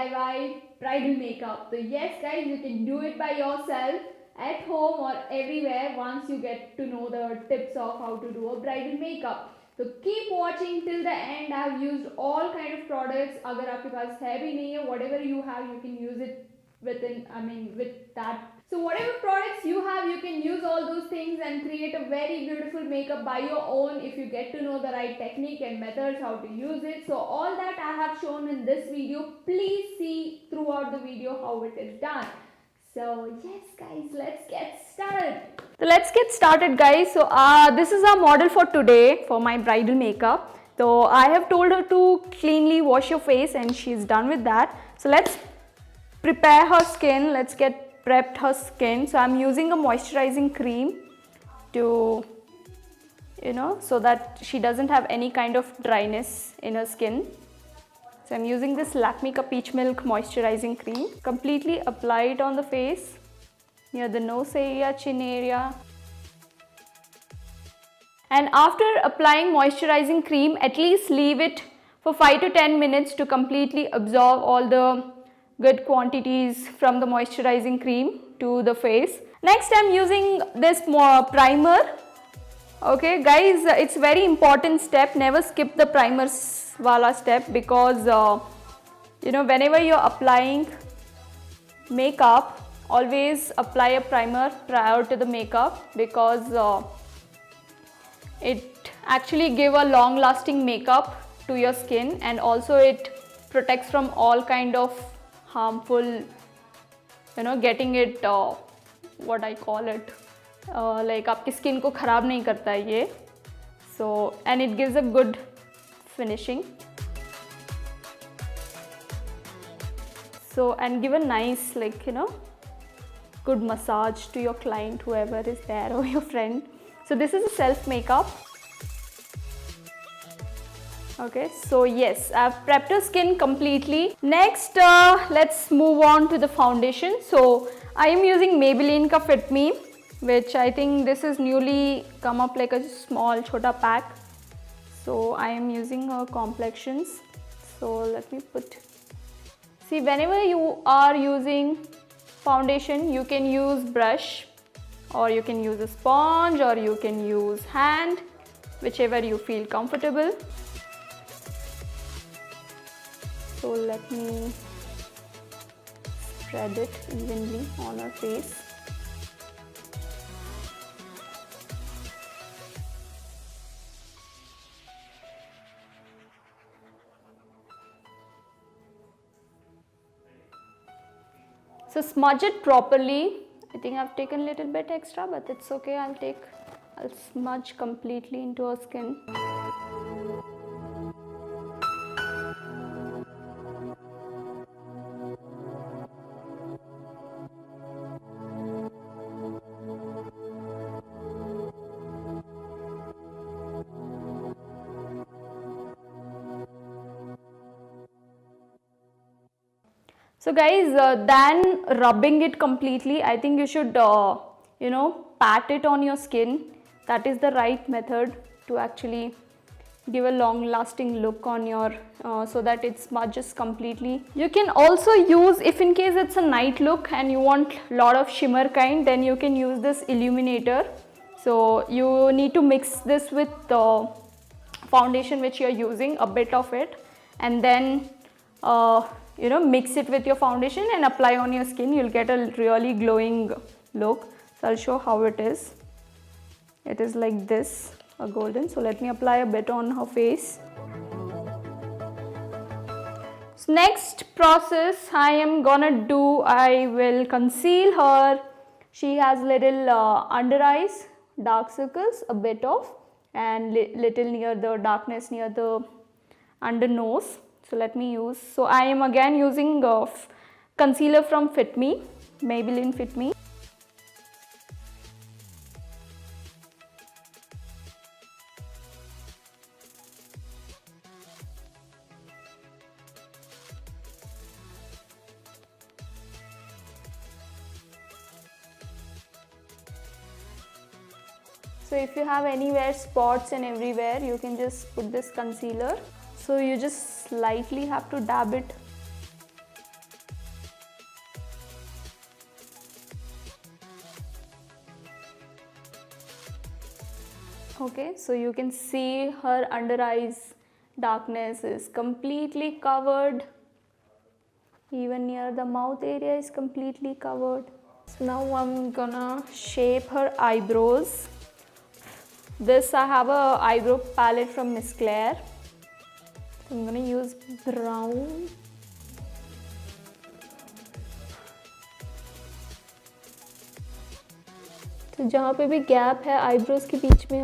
DIY bridal makeup. So yes guys, you can do it by yourself at home or everywhere once you get to know the tips of how to do a bridal makeup. So keep watching till the end. I have used all kind of products. अगर आपके पास है भी नहीं है, whatever you have, you can use it with that. So whatever products you have, you can use all those things and create a very beautiful makeup by your own if you get to know the right technique and methods how to use it. So all that I have shown in this video. Please see throughout the video how it is done. So yes guys, let's get started. So let's get started guys. So this is our model for today for my bridal makeup. So I have told her to cleanly wash your face and she's done with that. So let's prepare her skin. Let's get prepped her skin. So I'm using a moisturizing cream to so that she doesn't have any kind of dryness in her skin. So I'm using this Lakme ka Peach Milk moisturizing cream. Completely apply it on the face, near the nose area, chin area. And after applying moisturizing cream, at least leave it for 5 to 10 minutes to completely absorb all the good quantities from the moisturizing cream to the face. Next I'm using this primer. Okay guys, it's very important step. Never skip the primers wala step because whenever you're applying makeup, always apply a primer prior to the makeup because it actually give a long lasting makeup to your skin, and also it protects from all kind of harmful getting it what I call it like आपकी skin को खराब नहीं करता है ये. So and it gives a good finishing. So and give a nice good massage to your client, whoever is there, or your friend. So this is a self makeup. Okay, so yes, I've prepped her skin completely. Next let's move on to the foundation. So I am using Maybelline ka Fit Me, which I think this is newly come up like a small chota pack. So I am using her complexions. So let me see, whenever you are using foundation, you can use brush, or you can use a sponge, or you can use hand, whichever you feel comfortable. So let me spread it evenly on her face. So smudge it properly. I think I've taken a little bit extra, but it's okay. I'll smudge completely into her skin. So guys, than rubbing it completely, I think you should pat it on your skin. That is the right method to actually give a long lasting look on your so that it smudges completely. You can also use, if in case it's a night look and you want lot of shimmer kind, then you can use this illuminator. So you need to mix this with the foundation which you're using, a bit of it, and then mix it with your foundation and apply on your skin. You'll get a really glowing look. So I'll show how it is. It is like this, a golden. So let me apply a bit on her face. So next process I will conceal her. She has little under eyes, dark circles, a bit of, and little near the darkness near the under nose. So let me use, so I am again using concealer from Fit Me, Maybelline Fit Me. So if you have anywhere spots and everywhere, you can just put this concealer. So you just slightly have to dab it Okay, so you can see her under eyes darkness is completely covered. Even near the mouth area is completely covered. So now I'm gonna shape her eyebrows. This I have a eyebrow palette from Miss Claire. So I'm gonna use brown. तो जहाँ पे भी gap है eyebrows के बीच में.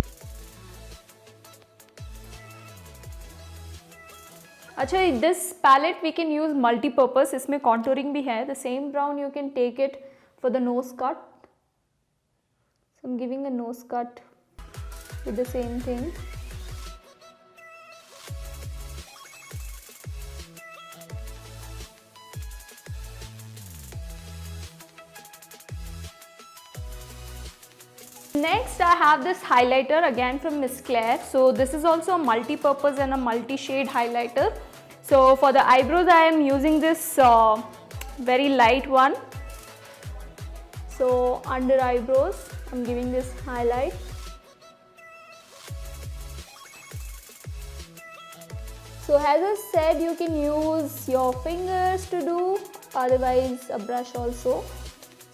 अच्छा, this palette we can use multipurpose. इसमें कॉन्टूरिंग भी है. The same brown you can take it for the nose cut. So I am giving a nose cut with the same thing. Next I have this highlighter again from Miss Claire. So this is also a multi-purpose and a multi-shade highlighter. So for the eyebrows I am using this very light one. So under eyebrows I'm giving this highlight. So as I said, you can use your fingers to do, otherwise a brush also.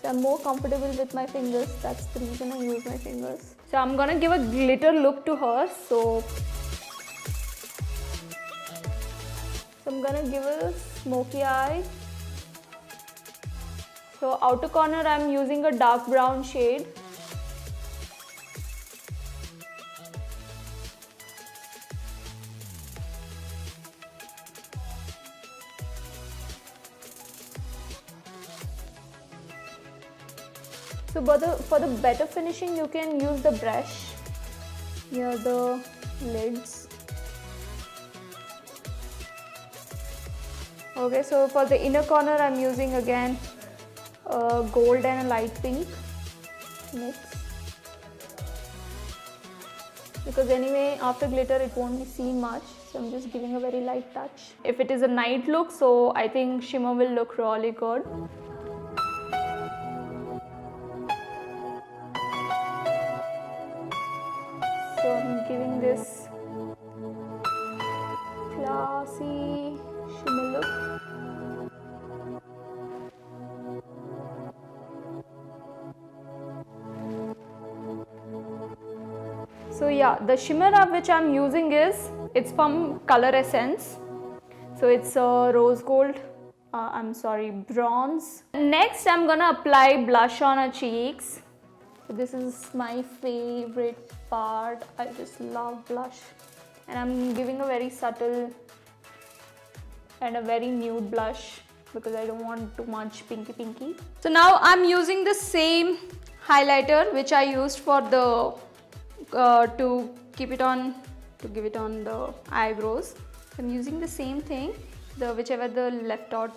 So I'm more comfortable with my fingers, that's the reason I use my fingers. So I'm gonna give a glitter look to her. So I'm gonna give a smoky eye. So outer corner I'm using a dark brown shade. So for the better finishing you can use the brush near the lids. Okay, so for the inner corner I'm using again gold and a light pink mix, because anyway after glitter it won't be seen much, so I'm just giving a very light touch. If it is a night look, so I think shimmer will look really good. So I'm giving this classy shimmer look. So yeah, the shimmer which I'm using it's from Color Essence. So it's rose gold, bronze. Next I'm gonna apply blush on her cheeks. So this is my favorite part. I just love blush, and I'm giving a very subtle and a very nude blush because I don't want too much pinky. So now I'm using the same highlighter which I used for the to give it on the eyebrows. So I'm using the same thing, whichever the left out,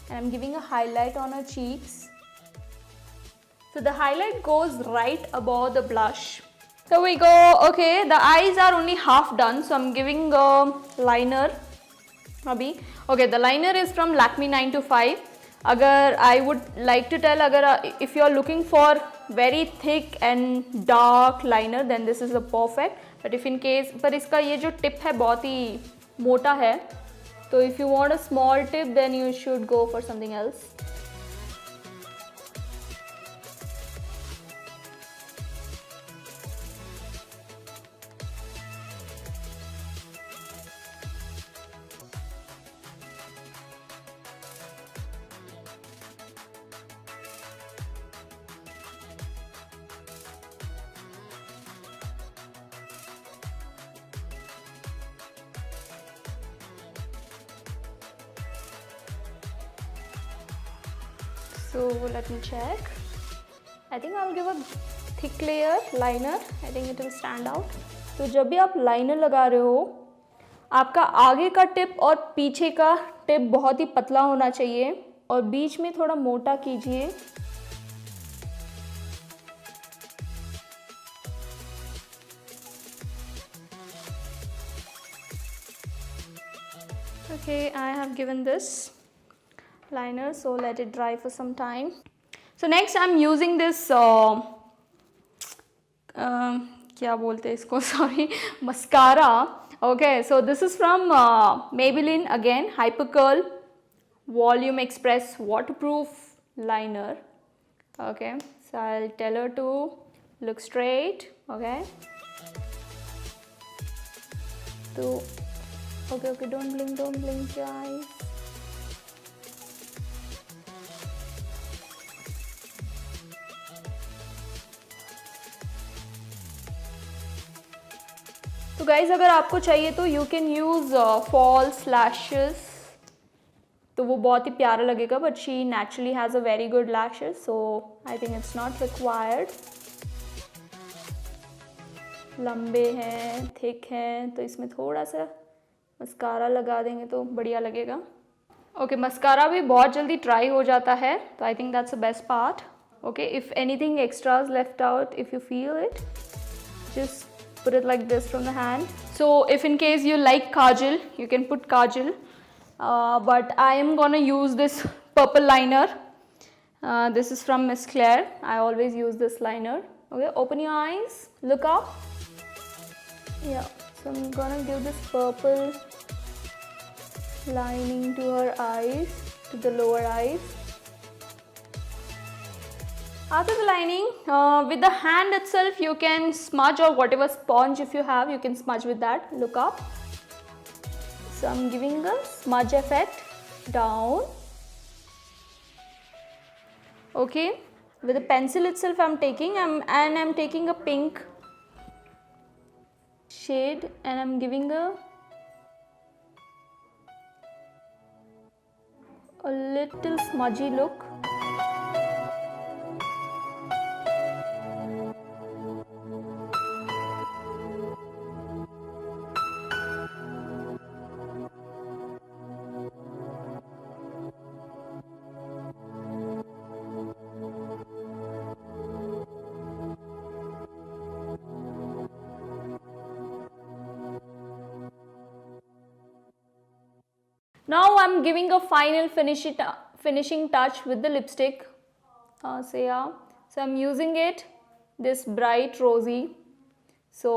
and I'm giving a highlight on her cheeks. So the highlight goes right above the blush. So we go, okay, the eyes are only half done, so I'm giving a liner. Okay, the liner is from Lakme 925. Agar I would like to tell, if you are looking for very thick and dark liner, then this is the perfect. But if in case, पर इसका ये जो tip है बहुत ही मोटा है, तो if you want a small tip, then you should go for something else. So let me check. I think I'll give a thick layer liner. I think it will stand out. तो जब भी आप liner लगा रहे हो, आपका आगे का टिप और पीछे का टिप बहुत ही पतला होना चाहिए और बीच में थोड़ा मोटा कीजिए. Okay, I have given this liner, so let it dry for some time. So next I'm using this क्या बोलते हैं इसको, sorry, mascara. Okay, so this is from Maybelline again, Hyper Curl Volume Express Waterproof Liner. Okay, so I'll tell her to look straight. Okay, so okay, don't blink your eyes. तो guys अगर आपको चाहिए तो you can use false lashes, तो वो बहुत ही प्यारा लगेगा, but she naturally has a very good lashes, so I think it's not required. लंबे हैं, थिक हैं, तो इसमें थोड़ा सा मस्कारा लगा देंगे तो बढ़िया लगेगा. ओके, मस्कारा भी बहुत जल्दी ड्राई हो जाता है, तो I think that's the best part. Okay, if anything extras left out, if you feel it, just put it like this from the hand. So if in case you like kajal, you can put kajal, but I am gonna use this purple liner. This is from Miss Claire. I always use this liner. Okay, open your eyes, look up. Yeah, so I'm gonna give this purple lining to her eyes, to the lower eyes. After the lining, with the hand itself you can smudge, or whatever sponge if you have, you can smudge with that. Look up. So I'm giving a smudge effect down. Okay, with the pencil itself I'm taking, I'm taking a pink shade and I'm giving a little smudgy look. Now I'm giving a final finishing touch with the lipstick. So I'm using it, this bright rosy. So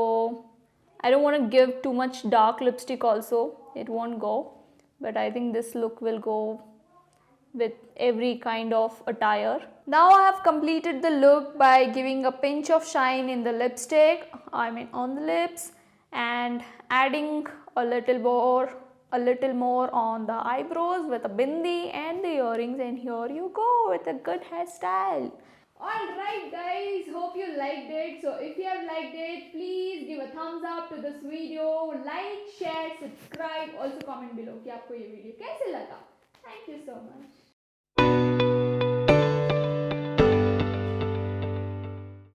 I don't want to give too much dark lipstick also, it won't go, but I think this look will go with every kind of attire. Now I have completed the look by giving a pinch of shine in the lipstick, I mean on the lips, and adding a little more on the eyebrows with a bindi and the earrings, and here you go with a good hairstyle. Alright guys, hope you liked it. So if you have liked it, please give a thumbs up to this video, like, share, subscribe, also comment below कि आपको ये video कैसे लगा. Thank you so much.